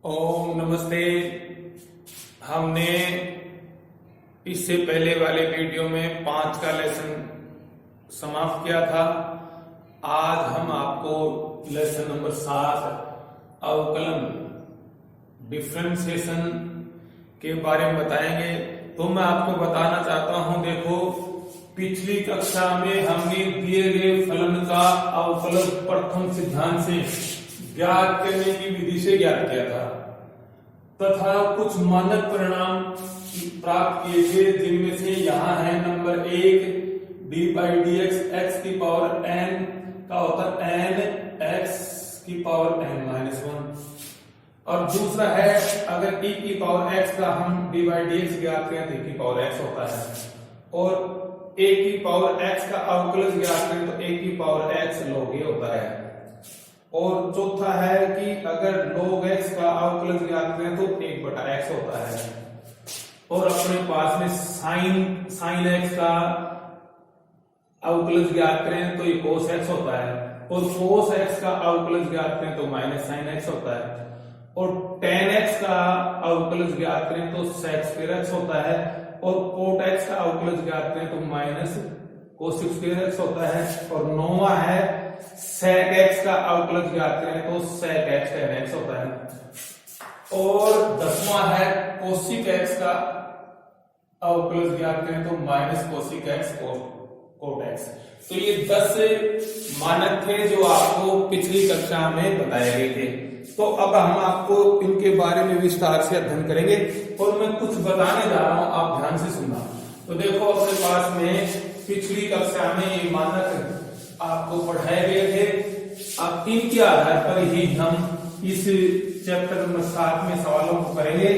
ओम नमस्ते। हमने इससे पहले वाले वीडियो में 5 का लेसन समाप्त किया था। आज हम आपको लेसन नंबर 7 अवकलन डिफरेंशिएशन के बारे में बताएंगे। तो मैं आपको बताना चाहता हूं, देखो पिछली कक्षा में हमने दिए गए फलन का अवकलन प्रथम सिद्धांत से ज्ञात करने की विधि से ज्ञात किया था तथा कुछ मानक परिणाम प्राप्त किए थे, जिनमें से यहाँ है number 1 D by D X की पावर n का होता है n एक्स की पावर n माइनस 1, और दूसरा है अगर e की पावर x का हम डी बाई डी एक्स ज्ञात करें तो e की पावर x होता है, और a की पावर x का अवकलज ज्ञात करें तो a की पावर x log a होता है। और चौथा है कि अगर log x का अवकलज ज्ञात करें तो 1/x होता है, और अपने पास में sin x का अवकलज ज्ञात करें तो ये cos x होता है, और cos x का अवकलज ज्ञात करें तो माइनस sin x होता है, और tan x का अवकलज ज्ञात करें तो sec square x होता है, और cot x का अवकलज ज्ञात करें तो माइनस cos square x होता है, और 9वां है sec x का अवकलज ज्ञात करें तो sec x tan x होता है, और 10वां है cosic x का अवकलज ज्ञात करें तो minus cosic x cot x। तो ये 10 मानक थे जो आपको पिछली कक्षा में बताए गए थे। तो अब हम आपको इनके बारे में विस्तार से अध्ययन करेंगे, और मैं कुछ बताने जा रहा हूं, आप ध्यान से सुनना। तो देखो अपने पास में पिछली कक्षा में ये मानक आपको पढ़ाए गए थे। अब इनके आधार पर ही हम इस चैप्टर नंबर 7 में सवालों को करेंगे।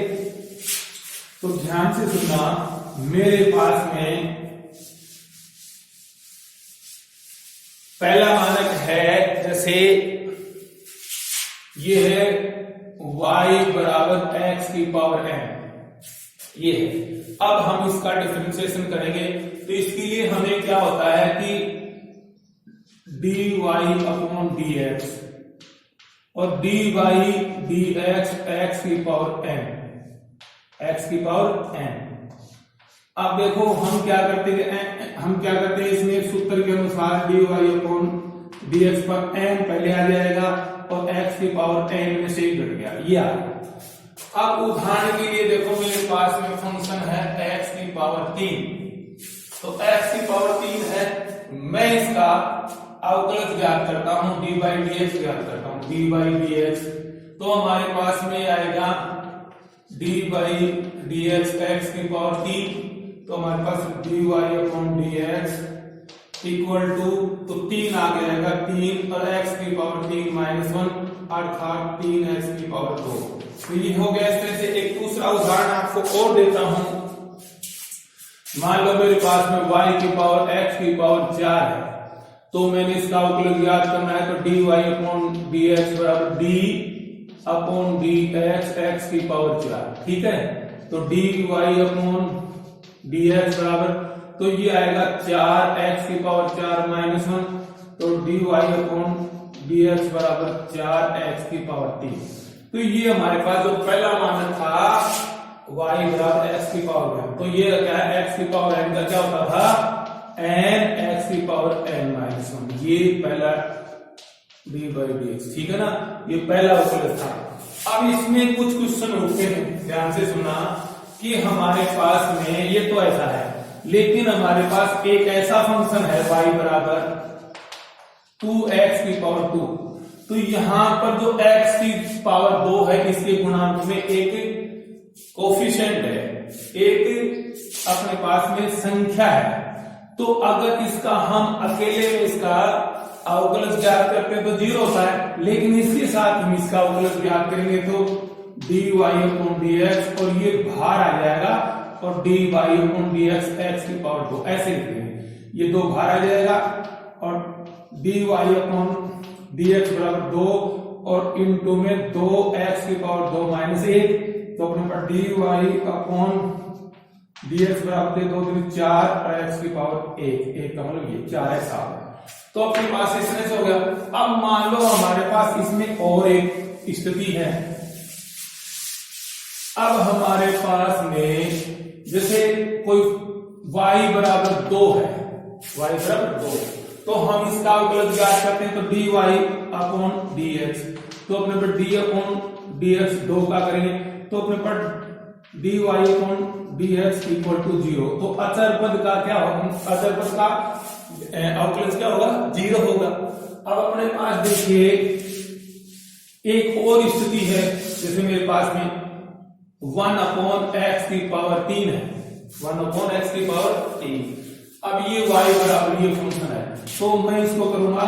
तो ध्यान से सुनना। मेरे पास में पहला मानक है, जैसे ये है y बराबर x की पावर n, ये है। अब हम इसका डिफरेंशिएशन करेंगे, तो इसके लिए हमें क्या होता है कि dy अपॉन dx और dy dx x की पावर n। अब देखो हम क्या करते हैं इसमें सूत्र के अनुसार dy अपॉन dx पर n पहले आ जाएगा और x की पावर n में से ही घट गया, ये आ गया। अब उदाहरण के लिए देखो मेरे पास में फंक्शन है x की पावर 3, तो x की पावर 3 है, मैं इसका अवकलज ज्ञात करता हूं, डी बाई डी एक्स ज्ञात करता हूं, डी बाई डी एक्स। तो हमारे पास में आएगा डी बाई डी एक्स की पावर 3, तो हमारे पास D Y upon D X equal to, तो 3 आ जाएगा 3 और x की पावर 3 माइनस 1 अर्थात 3x की पावर 2। तो ये हो गया। इस तरह से एक दूसरा उदाहरण आपको और देता हूं। मान लो मेरे पास में y की पावर x की पावर 4 है, तो मैंने इसका अवकलज ज्ञात करना है, तो dy अपॉन dx बराबर d अपॉन dx x की पावर 4, ठीक है। तो dy अपॉन dx बराबर, तो ये आएगा 4x की पावर 4 माइनस 1, तो dy अपॉन dx बराबर 4x की पावर 3। तो ये हमारे पास जो पहला मानक था y बराबर x की पावर n, तो ये क्या है x की पावर n का क्या होता था n x की पावर n माइनस 1, ये पहला डी बाई डी एक्स, ठीक है ना, ये पहला अवकलज था। अब इसमें कुछ क्वेश्चन होते हैं, ध्यान से सुनना कि हमारे पास में ये तो ऐसा है, लेकिन हमारे पास एक ऐसा फंक्शन है y बराबर 2x की पावर 2, तो यहां पर जो x की पावर 2 है, इसके गुणांक में एक कोफिशिएंट है, एक अपने पास में संख्या है। तो अगर इसका हम अकेले में इसका अवकलज ज्ञात करते हैं तो 0 होता है, लेकिन इसके साथ हम इसका अवकलज ज्ञात करेंगे तो dy अपॉन dx, और ये बाहर आ जाएगा, और dy अपॉन dx x की पावर 2 ऐसे लिखेंगे, ये 2 बाहर आ जाएगा, और dy अपॉन dx बराबर 2 और इनटू में 2x की पावर 2 माइनस 1, तो अपने पास dy अपॉन dx बराबर 2 4 और x की पावर 1 का मतलब ये 4x आ गया। तो अपने पास इस तरह से हो गया। अब मान लो हमारे पास इसमें और एक स्थिति है, अब हमारे पास में जैसे कोई y बराबर 2 है, y बराबर 2, तो हम इसका अवकलज ज्ञात करते हैं तो dy अपॉन dx, तो अपने पर d अपॉन dx 2 का करेंगे तो अपने पर dy upon dx equal to 0। तो अचर पद का क्या होगा, अचर पद का अवकलज क्या होगा, 0 होगा। अब अपने पास देखिए एक और स्थिति है, जैसे मेरे पास में 1 अपॉन एक्स की पावर 3 है, 1 अपॉन एक्स की पावर 3। अब ये y बराबर ये फंक्शन है, तो मैं इसको करूंगा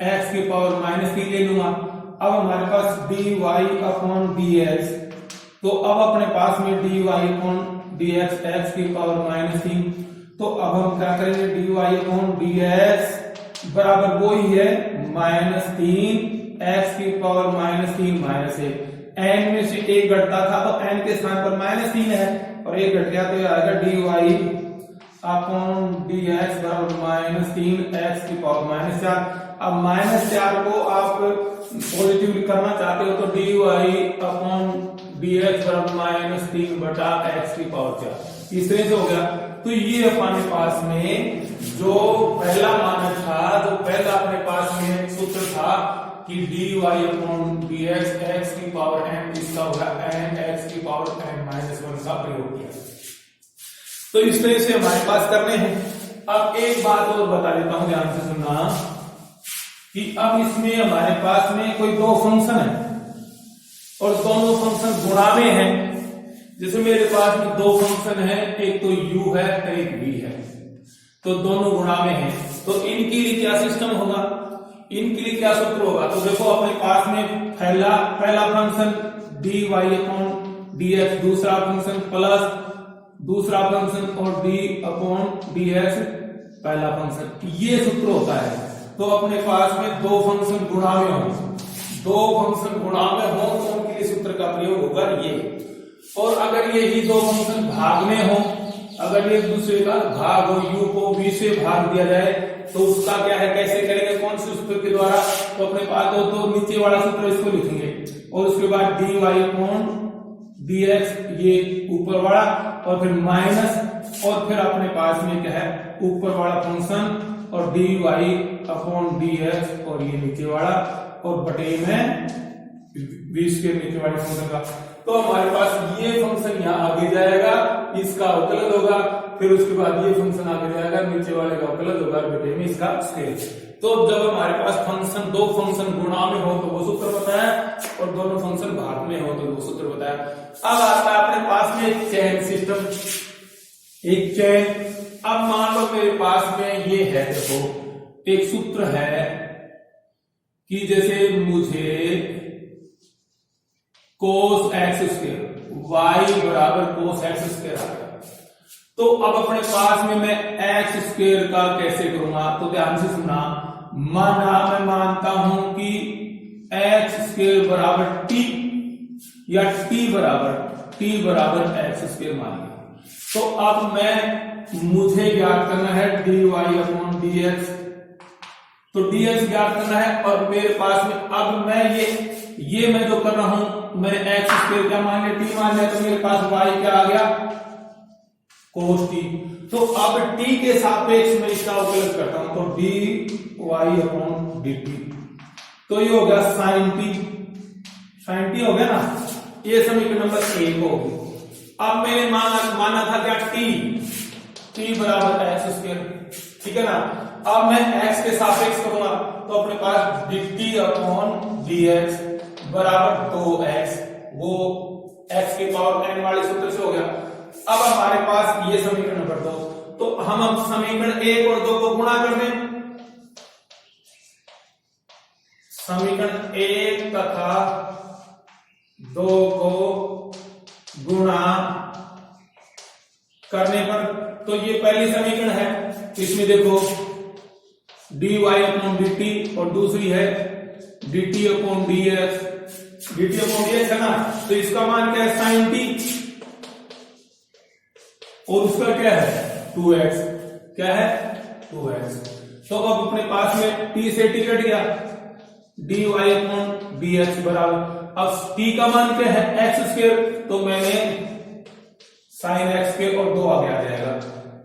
x की पावर -3 ले लूंगा। अब हमारे पास dy अपॉन dx, तो अब अपने पास में dy अपॉन dx x की पावर -3, तो अब हम क्या करेंगे dy अपॉन dx बराबर वो ही है -3 x की पावर -3 -1। n में से एक घटता था तो n के स्थान पर -3 है और एक घट गया तो ये आएगा dy अपॉन dx बराबर -3 x की पावर -4। अब -4 को आप पॉजिटिव करना चाहते हो तो dy अपॉन dx बराबर -3 बटा x की पावर 4। इस तरह से हो गया। तो ये अपने पास में जो पहला मान था, जो पहला अपने पास में सूत्र था कि dy अपॉन dx x की पावर n, इसका होगा n x की पावर n-1 का प्रयोग किया। तो इस तरह से हमारे पास करने हैं। अब एक बात और बता देता हूं, ध्यान से सुनना, कि अब इसमें हमारे पास में कोई दो फंक्शन है और दोनों फंक्शन गुणा में हैं। जैसे मेरे पास में दो फंक्शन है, एक तो u है और एक v है, तो दोनों गुणा में हैं, तो इनके लिए क्या सिस्टम होगा, इनके लिए क्या सूत्र होगा। तो देखो अपने पास में पहला फंक्शन dy अपॉन dx, दूसरा फंक्शन प्लस दूसरा फंक्शन और d अपॉन dx पहला फंक्शन, ये सूत्र होता है। तो अपने पास में दो फंक्शन गुणा में हो, दो फंक्शन गुणा में हो तो उनके लिए सूत्र का प्रयोग होगा ये। और अगर यही दो फंक्शन भाग में हो, अगर एक दूसरे का भाग हो, u को v से भाग दिया जाए तो उसका क्या है, कैसे करेंगे, कौन से सूत्र के द्वारा। तो अपने पास तो नीचे वाला सूत्र इसको लिखेंगे और उसके बाद dy अपॉन dx ये ऊपर वाला और फिर माइनस और फिर अपने पास में क्या है ऊपर वाला फंक्शन और dy अपॉन dx और ये नीचे वाला और बटे में 20 के नीचे वाले फंक्शन का। तो हमारे पास ये फंक्शन यहाँ आगे जाएगा, इसका अवकलज होगा, फिर उसके बाद ये फंक्शन आगे जाएगा, नीचे वाले का अवकलज होगा, बटे में इसका स्क्वायर। तो जब हमारे पास फंक्शन दो फंक्शन गुणा में हो तो वो सूत्र बताया और दोनों फंक्शन भाग में हो तो वो सूत्र बताया। अब आता है अपने पास में एक चेन सिस्टम, एक चेन। अब मान लो मेरे पास में ये है, देखो एक सूत्र है कि जैसे मुझे cos x स्क्वायर y बराबर cos x स्क्वायर आ गया, तो अब अपने पास में मैं x स्क्वायर का कैसे करूंगा। तो ध्यान से सुना, मैं मानता हूं कि x स्क्वायर बराबर t या t बराबर x स्क्वायर मान लिया। तो अब मुझे ज्ञात करना है dy अपॉन dx, तो dx ज्ञात करना है और मेरे पास में अब मैं ये मैं जो कर रहा हूं, मैंने x स्क्वायर क्या मान लिया, t मान लिया, तो मेरे पास y क्या आ गया cos t। तो अब t के सापेक्ष में इसका अवकलन करता हूं तो dy अपॉन dt, तो ये हो गया sin t हो गया ना, ये समीकरण नंबर 1 होगी। अब मैंने माना था क्या t बराबर x स्क्वायर, ठीक है ना। अब मैं x के सापेक्ष करूंगा तो अपने पास dt अपॉन dx बराबर 2x, वो x की पावर n वाले सूत्र से हो गया। अब हमारे पास ये समीकरण नंबर 2, तो हम समीकरण 1 और 2 को गुणा कर दें। समीकरण 1 तथा 2 को गुणा करने पर तो ये पहली समीकरण है, इसमें देखो dy अपॉन dt और दूसरी है dt अपॉन dx, है ना। तो इसका मान क्या है sin t और उसका क्या है 2x, क्या है 2x। तो अब अपने पास में t से t कट गया, dy अपॉन dx बराबर, अब t का मान क्या है एक्स स्क्वायर, तो मैंने साइन एक्स स्क्वायर और 2 आगे आ जाएगा,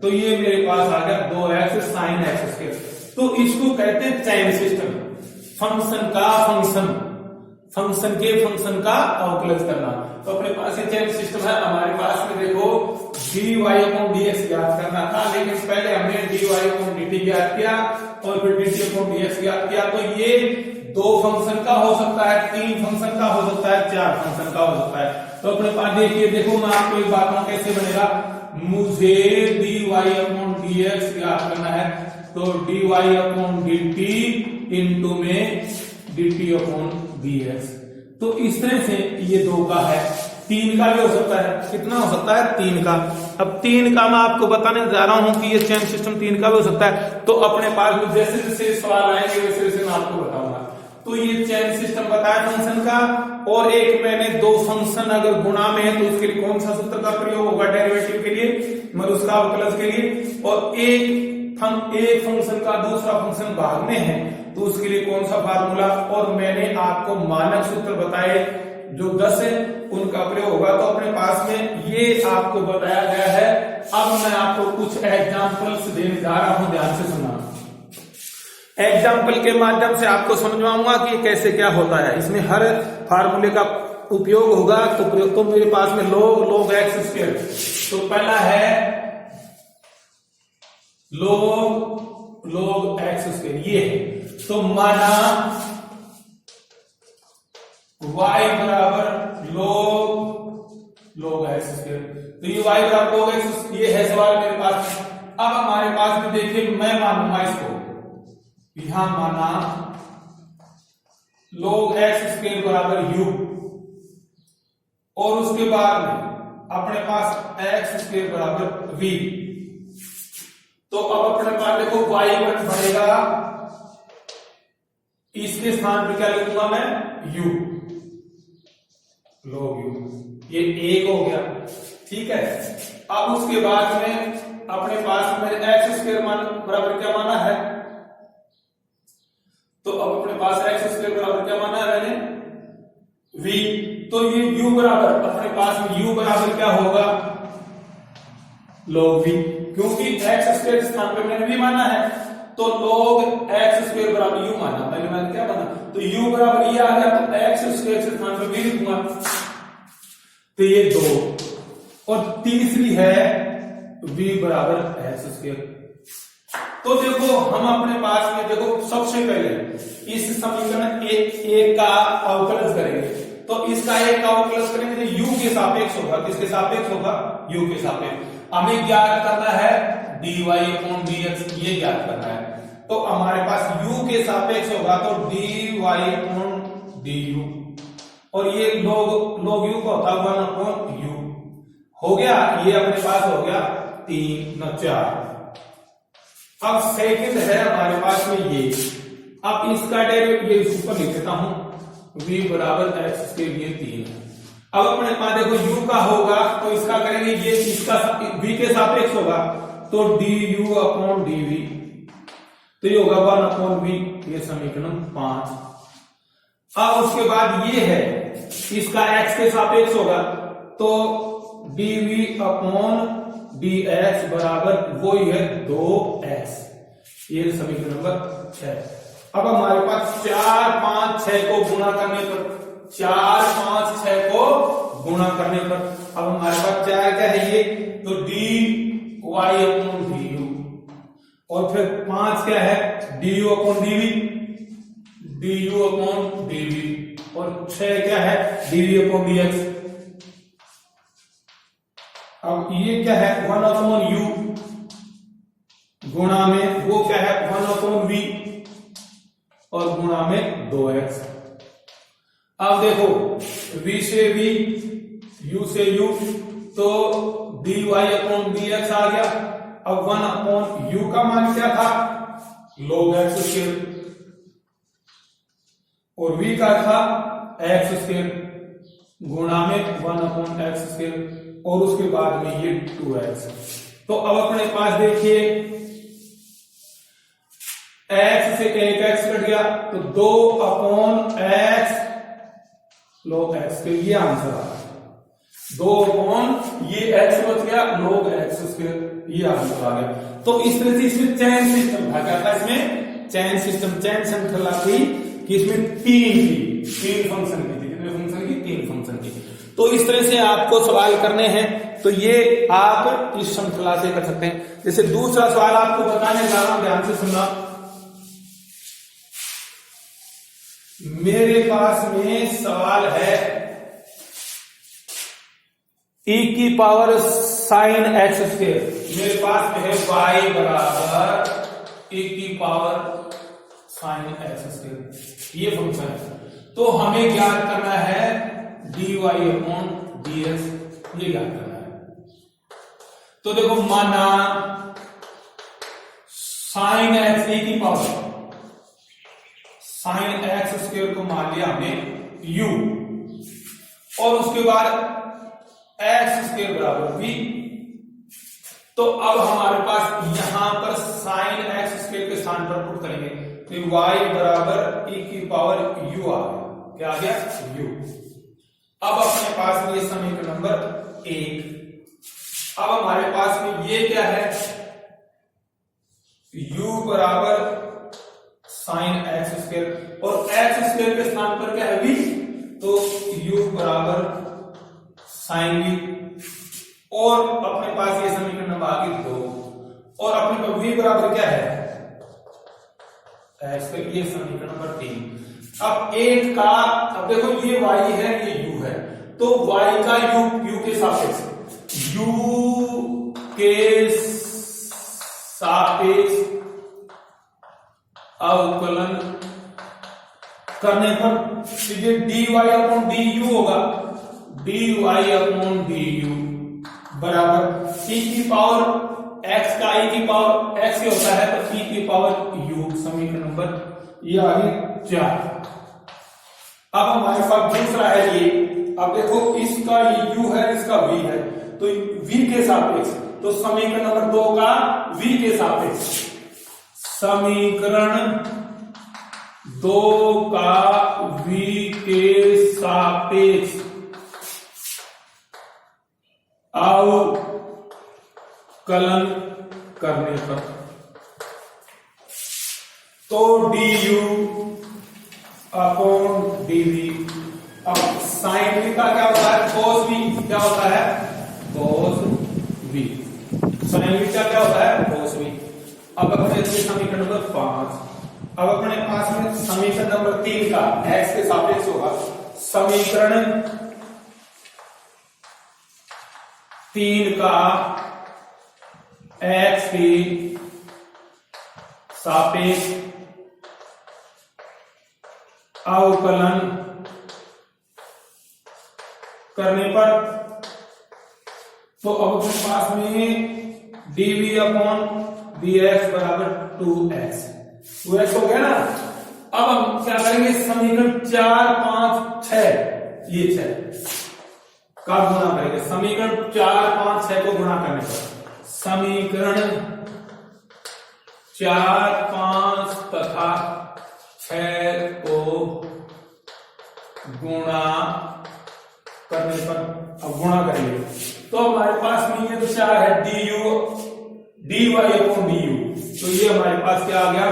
तो ये मेरे पास आ गया 2x साइन एक्स स्क्वायर। तो इसको कहते हैं चैन सिस्टम, फंक्शन का फंक्शन के फंक्शन का अवकलज करना। तो अपने पास ये चैन सिस्टम है। हमारे पास में देखो dy अपॉन dx ज्ञात करना था, लेकिन पहले हमने dy अपॉन dt ज्ञात किया और फिर dt अपॉन dx ज्ञात किया। तो ये 2 फंक्शन का हो सकता है, 3 फंक्शन का हो सकता है, 4 फंक्शन का हो सकता है। तो अपने पास देखिए, देखो मैं आपको एक बात कहूं कैसे बनेगा, मुझे dy अपॉन dx ज्ञात करना है, तो dy अपॉन dt इंटू में dt अपॉन dx। तो इस तरह से ये 2 का है, 3 का भी हो सकता है, कितना हो सकता है 3 का। अब 3 का मैं आपको बताने जा रहा हूं कि ये चैन सिस्टम 3 का भी हो सकता है। तो अपने पास में जैसे जैसे सवाल आएंगे वैसे वैसे मैं आपको बताऊंगा। तो ये चैन सिस्टम बताया फंक्शन का, और एक मैंने 2 फंक्शन अगर गुणा में है तो उसके लिए कौन सा सूत्र का प्रयोग होगा डेरिवेटिव के लिए, मतलब उसका अवकलज के लिए, और एक फंक्शन का दूसरा फंक्शन भाग में है तो उसके लिए कौन सा फार्मूला, और मैंने आपको मानक सूत्र बताए जो 10 है उनका प्रयोग होगा। तो अपने पास में ये आपको बताया गया है। अब मैं आपको कुछ एग्जांपल्स देने जा रहा हूं, ध्यान से सुनना। एग्जाम्पल के माध्यम से आपको समझाऊंगा कि कैसे क्या होता है, इसमें हर फार्मूले का उपयोग होगा। तो मेरे पास में log x स्क्वायर, तो पहला है log x स्क्वायर, ये है। तो माना y बराबर log x स्क्वायर, तो ये y बराबर log x, ये है सवाल मेरे पास। अब हमारे पास में देखिए, मैं मानूंगा इसको, यहां माना log x स्क्वायर बराबर u, और उसके बाद में अपने पास x स्क्वायर बराबर v। तो अब अपने पास देखो y बढ़ेगा, इसके स्थान पर क्या लिखूंगा मैं u, log u, ये 1 हो गया, ठीक है। अब उसके बाद में अपने पास में x स्क्वायर मान बराबर क्या माना है, तो अब अपने पास x स्क्वायर बराबर क्या माना है मैंने v। तो ये u बराबर, अपने पास में u बराबर क्या होगा log v, क्योंकि x स्क्वायर स्थान पे मैंने v माना है, तो log x स्क्वायर बराबर u माना, पहले मैंने क्या माना, तो u बराबर ये आ गया, तो x स्क्वायर के स्थान पे v लिखूंगा। तो ये 2, और तीसरी है v बराबर x स्क्वायर। तो देखो हम अपने पास में देखो सबसे पहले इस समीकरण एक का अवकलज करेंगे। तो इसका एक का अवकलज करेंगे तो u के सापेक्ष होगा, किसके सापेक्ष होगा, u के सापेक्ष। हमें ज्ञात करना है dy अपॉन dx, ये ज्ञात करना है। तो हमारे पास u के सापेक्ष होगा, तो dy अपॉन du, और ये log u का होता है 1 अपॉन u, हो गया। ये अपने पास हो गया 3 न 4। अब सेकंड है हमारे पास में ये, अब इसका डेरिवेटिव ये ऊपर लिख देता हूं, v बराबर x के लिए 3 है। अब अपने पास देखो u का होगा, तो इसका करेंगे, ये इसका v के सापेक्ष होगा, तो du अपॉन dv, तो ये होगा 1 अपॉन v, ये समीकरण 5। अब उसके बाद ये है, इसका x के सापेक्ष होगा, तो dv अपॉन dx बराबर वो ही है 2x, ये समीकरण नंबर 6। अब हमारे पास 4, 5, 6 को गुणा करने पर, 4, 5, 6 को गुणा करने पर अब हमारे पास क्या है ये, तो dy अपॉन du, और फिर 5 क्या है du upon dv, du upon dv, और 6 क्या है dv अपॉन dx। अब ये क्या है 1 अपॉन u गुणा में वो क्या है 1 अपॉन v, और गुणा में 2x। अब देखो v से v, u से u, तो dy अपॉन dx आ गया। अब 1 अपॉन u का मान क्या था log x स्क्वायर, और v का था x स्क्वायर, गुणा में 1 अपॉन x स्क्वायर, और उसके बाद में ये 2x। तो अब अपने पास देखिए x से एक x कट गया तो 2/x log x, तो ये आंसर आ गया। 2 ये x बच गया log x स्क्वायर, ये आंसर आ गया। तो इस तरह से इसमें चैन सिस्टम था, क्या था इसमें चैन सिस्टम, चैन श्रृंखला थी कि इसमें तीन फंक्शन की थी। कितने फंक्शन की? 3 फंक्शन की। तो इस तरह से आपको सवाल करने हैं, तो ये आप इस श्रृंखला से कर सकते हैं। जैसे दूसरा सवाल आपको बताने जा रहा हूं, ध्यान से सुनना। मेरे पास में सवाल है e की पावर साइन एक्स स्क्वायर, मेरे पास में है y बराबर e की पावर साइन एक्स स्क्वायर, ये फंक्शन है। तो हमें ज्ञात करना है dy अपॉन dx, ये ज्ञात करना है। तो देखो माना साइन एक्स e की पावर साइन एक्स स्क्वायर को मान लिया हमने u, और उसके बाद एक्स स्क्वायर बराबर v। तो अब हमारे पास यहां पर साइन एक्स स्क्वायर के स्थान पर पुट करेंगे तो y बराबर e की पावर u आ गया। क्या आ गया? u। अब अपने पास में ये समीकरण नंबर 1। अब हमारे पास में ये क्या है? u बराबर साइन एक्स स्क्वायर, और एक्स स्क्वायर के स्थान पर क्या है? v, तो u बराबर साइन v, और अपने पास ये समीकरण नंबर आ गई 2, और अपने पास v बराबर क्या है? एक्स, ये समीकरण नंबर 3। अब 1 का, अब देखो ये y है, ये u है, तो y का u के सापेक्ष, u के सापेक्ष अवकलन करने पर ये dy अपॉन du होगा, dy अपॉन du बराबर e की पावर x का e की पावर x से होता है तो e की पावर u, समीकरण नंबर ये आ गई 4। अब हमारे पास दूसरा है ये, अब देखो इसका ये u है, इसका v है, तो v के सापेक्ष, तो समीकरण नंबर 2 का v के सापेक्ष, समीकरण 2 का v के सापेक्ष अवकलन करने पर, तो du अपॉन dv। अब साइन v का क्या होता है? cos v। क्या होता है? cos v। साइन v का क्या होता है? cos v। अब अपने समीकरण नंबर 5। अब अपने पास में समीकरण नंबर 3 का x के सापेक्ष होगा, समीकरण 3 का x के सापेक्ष अवकलन करने पर, तो अब अपने पास में dv अपॉन dx बराबर 2x, 2x हो गया ना। अब हम क्या करेंगे? समीकरण 4, 5, 6, ये 6 का गुणा करेंगे। समीकरण 4, 5, 6 को गुणा करने पर, समीकरण 4, 5 तथा 6 को गुणा करने पर, अब गुणा करेंगे तो हमारे पास में ये तो क्या है? du dy अपॉन du, तो ये हमारे पास क्या आ गया?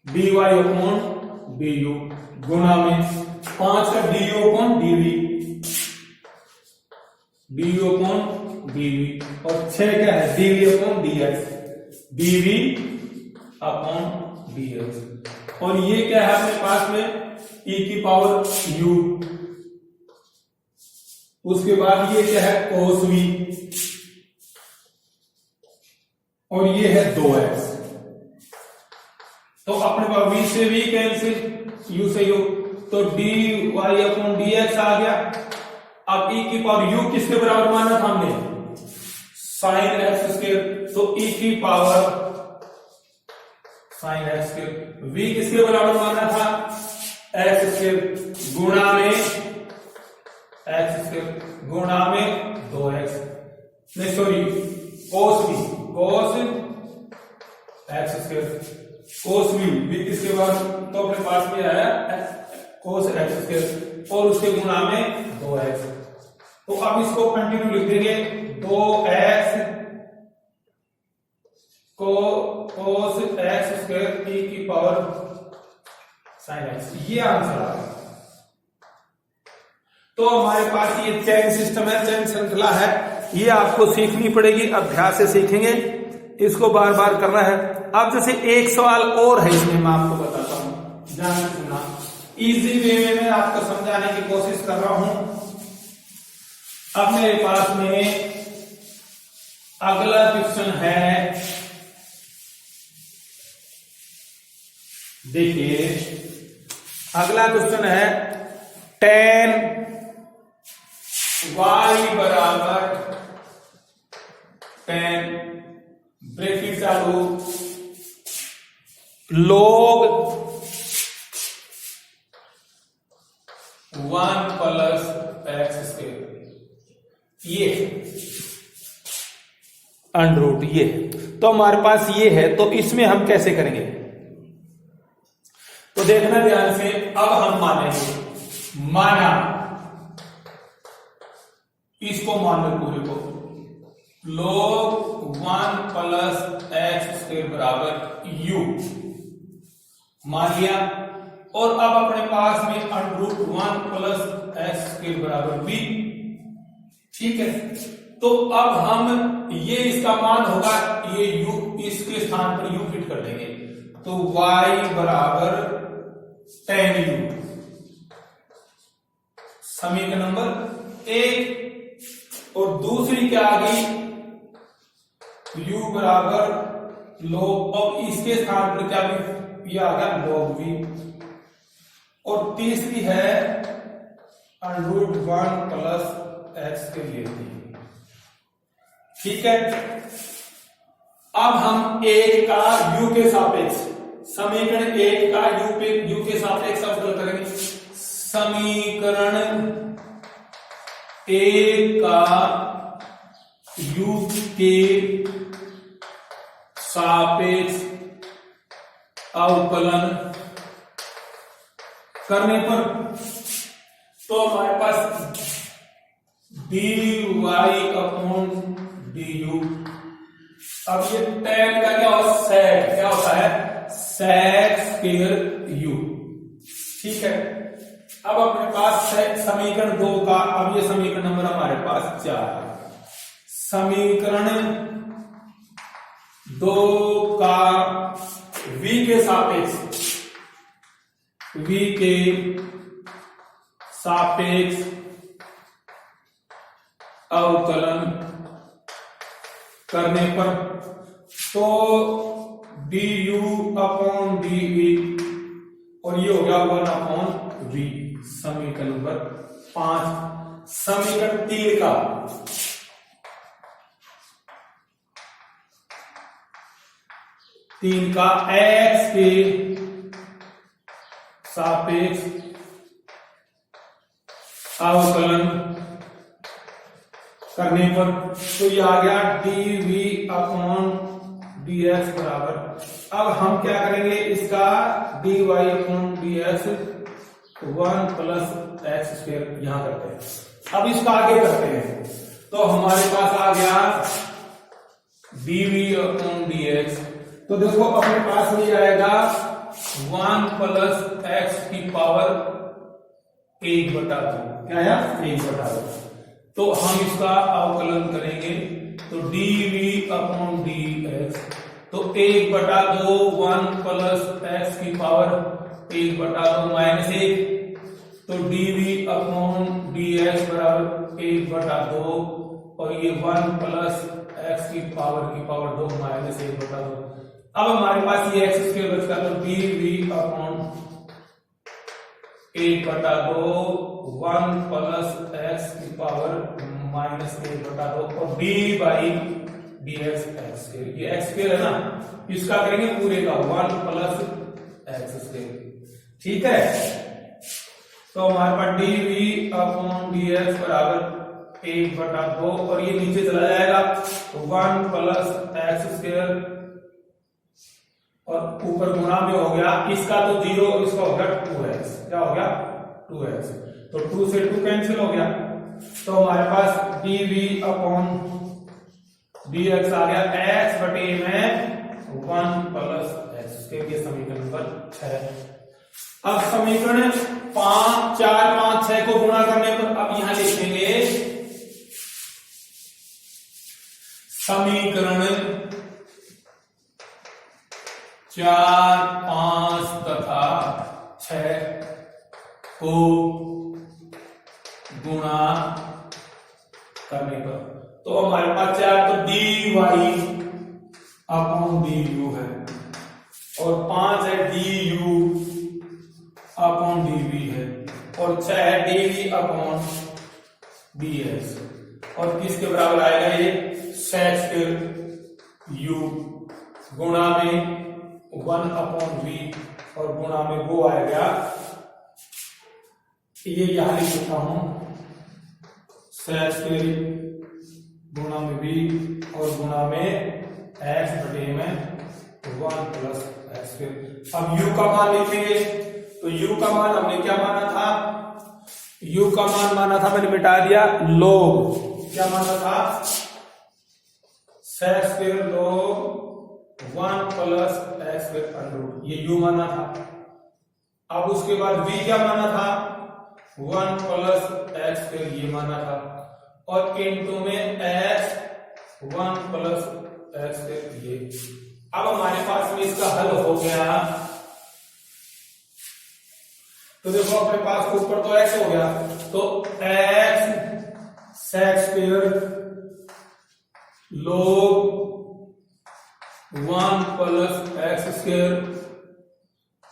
dy अपॉन du गुणा में 5 का du upon dv, du upon dv, और 6 क्या है? dv upon dx, dv upon dx, और ये क्या है अपने पास में? e की पावर u, उसके बाद ये क्या है? cos v, और ये है 2x, तो अपने पास v से v कैंसिल, u से u, तो dy अपॉन dx आ गया। अब e की पावर u किसके बराबर माना था हमने? साइन एक्स स्क्वायर, तो e की power sine x square, v किसके बराबर माना था? एक्स स्क्वायर गुणा में एक्स स्क्वायर गुणा में 2x, नहीं sorry cos v, cos x square cos b इसके बाद तो अपने पास में आया कोस एक्स स्क्वायर और उसके गुणा में 2x। तो अब इसको कंटिन्यू लिख देंगे 2x को कोस एक्स स्क्वायर e की पावर sin x, ये आंसर आ गया। तो हमारे पास ये चैन सिस्टम है, चैन श्रृंखला है, ये आपको सीखनी पड़ेगी, अभ्यास से सीखेंगे, इसको बार बार करना है। अब जैसे एक सवाल और है इसमें मैं आपको बताता हूं, ध्यान से सुनना, इजी वे में मैं आपको समझाने की कोशिश कर रहा हूं। अब मेरे पास में अगला क्वेश्चन है, देखिए अगला क्वेश्चन है tan y बराबर tan ब्रैकेट चालू log 1 प्लस एक्स स्क्वायर, ये अंडर रूट, ये तो हमारे पास ये है। तो इसमें हम कैसे करेंगे, तो देखना ध्यान से। अब हम मानेंगे, माना, इसको मान लो पूरे को, log 1 प्लस एक्स स्क्वायर बराबर u मान लिया। और अब अपने पास में under root 1 plus x square बराबर b, ठीक है। तो अब हम ये इसका मान होगा, ये u इसके स्थान पर u फिट कर देंगे, तो y बराबर tan u, समीकरण नंबर 1। और दूसरी क्या आ गई, u बराबर log, और इसके स्थान पर क्या भी ये आ गया log v। और तीसरी है अंडर रूट 1 प्लस एक्स के लिए, ठीक है। अब हम एक का u के सापेक्ष, समीकरण 1 का u के सापेक्ष अवकल करेंगे। समीकरण 1 का u के सापेक्ष अवकलन करने पर तो हमारे पास dy अपॉन du, अब ये tan का क्या होता है, sec, क्या होता है sec स्क्वायर u, ठीक है। अब अपने पास समीकरण 2 का, अब ये समीकरण नंबर हमारे पास 4 है। समीकरण 2 का v के सापेक्ष अवकलन करने पर तो du अपॉन dv, और ये हो गया 1 अपॉन v, समीकरण नंबर 5। समीकरण 3 का x के सापेक्ष अवकलन करने पर तो ये आ गया dv अपॉन dx बराबर, अब हम क्या करेंगे, इसका dy upon dx 1 plus x square यहां करते हैं। अब इसका आगे करते हैं, तो हमारे पास आ गया dv अपॉन dx, तो देखो अपने पास में आएगा 1 प्लस एक्स की पावर 1/2, क्या है 1/2। तो हम इसका अवकलन करेंगे, तो dv अपॉन dx, तो 1/2 1 प्लस एक्स की पावर 1/2 माइनस 1, तो dv अपॉन dx बराबर 1/2, और ये 1 प्लस एक्स की पावर 2 माइनस 1/2। अब हमारे पास ये एक्स स्क्वायर बचता, तो dv अपॉन 1/2 1 प्लस एक्स की पावर माइनस 1/2, और d by dx x square, ये एक्स स्क्वायर है ना, इसका करेंगे पूरे का 1 प्लस एक्स स्क्वायर, ठीक है। तो हमारे पास dv अपॉन dx बराबर 1/2, और ये नीचे चला जाएगा, 1 प्लस एक्स स्क्वायर और ऊपर गुणा में हो गया, इसका तो 0, इसका हो गया 2x। क्या हो गया? 2x। तो 2 से 2 कैंसिल हो गया, तो हमारे पास dv अपॉन dx आ गया x बटे में 1 प्लस x के लिए समीकरण नंबर 6। अब समीकरण 5, 4, 5, 6 को गुणा करने पर अब यहां लिखेंगे समीकरण 4, 5 तथा 6 को गुणा करने पर, तो हमारे पास 4 तो dy अपॉन du है, और 5 है du अपॉन dv है, और 6 है dv अपॉन dx, और किसके बराबर आएगा ये? sec स्क्वायर u गुणा में 1 अपॉन v, और गुणा में वो आएगा, ये यहां लिख देता हूं, sec स्क्वायर गुणा में v और गुणा में x बटे में 1 प्लस x स्क्वायर। अब u का मान लिखेंगे, तो u का मान हमने क्या माना था? u का मान माना था, मैंने मिटा दिया, log। क्या माना था? sec square log 1 plus x square under, ये u माना था। अब उसके बाद v क्या माना था? 1 प्लस x स्क्वायर ये माना था, और इनटू में x 1 प्लस x स्क्वायर ये। अब हमारे पास में इसका हल हो गया, तो देखो अपने पास ऊपर तो x हो गया, तो x sec square log 1 plus x square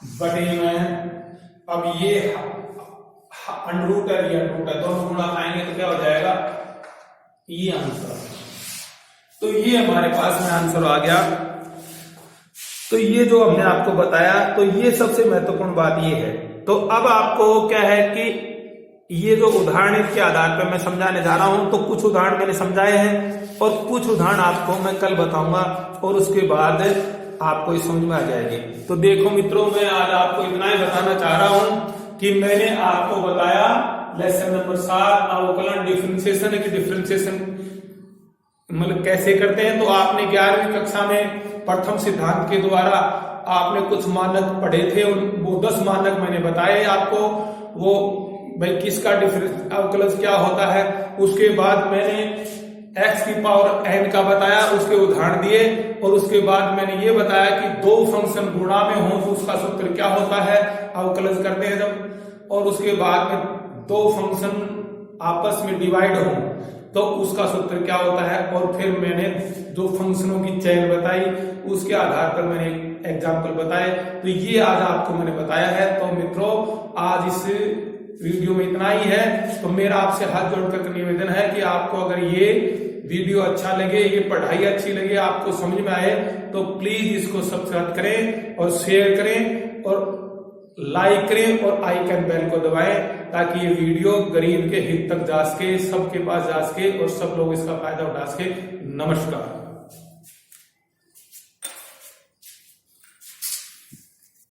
बटे में, अब ये अंडर रूट है, ये अंडर रूट है, दोनों गुणा आएंगे तो क्या हो जाएगा? ये आंसर। तो ये हमारे पास में आंसर आ गया। तो ये जो हमने आपको बताया, तो ये सबसे महत्वपूर्ण बात ये है। तो अब आपको क्या है कि ये जो उदाहरण के आधार पर मैं समझाने जा रहा हूं, तो कुछ उदाहरण मैंने समझाए हैं और कुछ उदाहरण आपको मैं कल बताऊंगा, और उसके बाद आपको ये समझ में आ जाएगी। तो देखो मित्रों, मैं आज आपको इतना ही बताना चाह रहा हूं कि मैंने आपको बताया लेसन नंबर 7 अवकलन डिफरेंशिएशन की डिफरेंशिएशन मतलब कैसे करते हैं। तो आपने 11वीं कक्षा में प्रथम सिद्धांत के द्वारा आपने कुछ मानक पढ़े थे, वो 10 मानक मैंने बताए आपको, वो भाई किसका डिफरेंस अवकलन क्या होता है। उसके बाद मैंने x की पावर n का बताया, उसके उदाहरण दिए, और उसके बाद मैंने ये बताया कि दो फंक्शन गुणा में हो तो उसका सूत्र क्या होता है, अवकलन करते हैं जब, और उसके बाद में दो फंक्शन आपस में डिवाइड हो तो उसका सूत्र क्या होता है। और फिर मैंने दो फंक्शनों की चेन बताई, उसके आधार पर मैंने एग्जाम्पल बताए। तो ये आज आपको मैंने बताया है। तो मित्रों, आज इस वीडियो में इतना ही है। तो मेरा आपसे हाथ जोड़कर निवेदन है कि आपको अगर ये वीडियो अच्छा लगे, ये पढ़ाई अच्छी लगे, आपको समझ में आए, तो प्लीज इसको सब्सक्राइब करें और शेयर करें और लाइक करें और आइकन बेल को दबाएं, ताकि ये वीडियो गरीब के हित तक जा सके, सबके पास जा सके और सब लोग इसका फायदा उठा सके। नमस्कार।